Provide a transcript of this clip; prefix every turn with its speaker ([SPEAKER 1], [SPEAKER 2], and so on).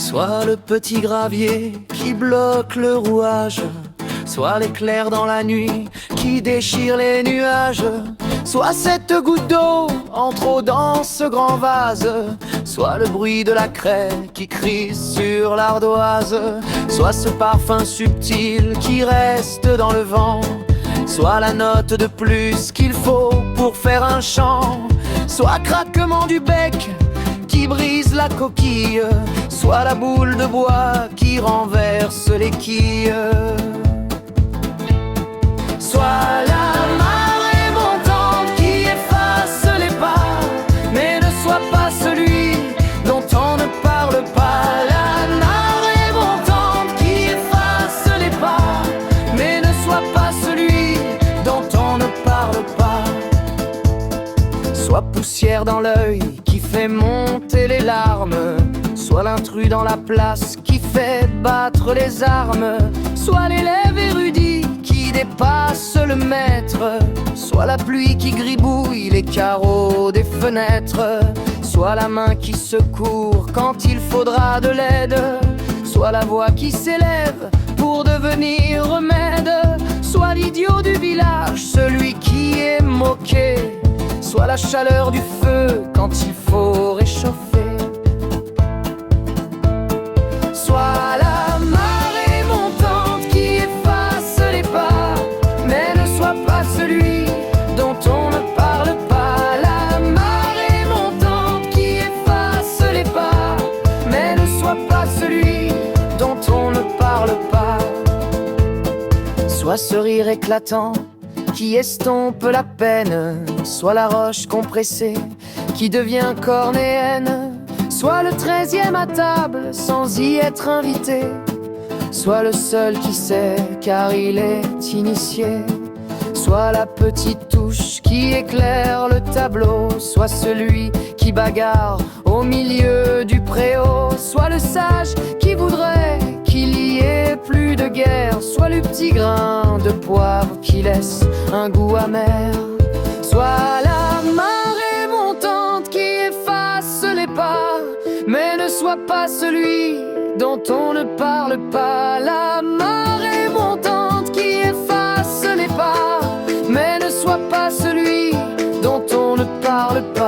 [SPEAKER 1] Soit le petit gravier qui bloque le rouage, soit l'éclair dans la nuit qui déchire les nuages, soit cette goutte d'eau en trop dans ce grand vase, soit le bruit de la craie qui crie sur l'ardoise, soit ce parfum subtil qui reste dans le vent, soit la note de plus qu'il faut pour faire un chant, soit craquement du bec qui brise la coquille, soit la boule de bois qui renverse les quilles, soit la marée montante qui efface les pas, mais ne soit pas celui dont on ne parle pas. La marée montante qui efface les pas, mais ne soit pas celui dont on ne parle pas. Soit poussière dans l'œil qui fait monter les larmes, soit l'intrus dans la place qui fait battre les armes, soit l'élève érudit qui dépasse le maître, soit la pluie qui gribouille les carreaux des fenêtres, soit la main qui secourt quand il faudra de l'aide, soit la voix qui s'élève pour devenir remède, soit l'idiot du village, celui qui est moqué, soit la chaleur du feu quand il faut réchauffer, soit la marée montante qui efface les pas, mais ne soit pas celui dont on ne parle pas. La marée montante qui efface les pas, mais ne soit pas celui dont on ne parle pas. Soit ce rire éclatant qui estompe la peine, soit la roche compressée qui devient cornéenne, soit le 13e à table sans y être invité, soit le seul qui sait car il est initié, soit la petite touche qui éclaire le tableau, soit celui qui bagarre au milieu du préau, soit le sage qui voudrait qu'il y ait plus de guerre, soit le petit grain de poivre qui laisse un goût amer, soit la marée montante qui efface les pas, mais ne soit pas celui dont on ne parle pas. La marée montante qui efface les pas, mais ne soit pas celui dont on ne parle pas.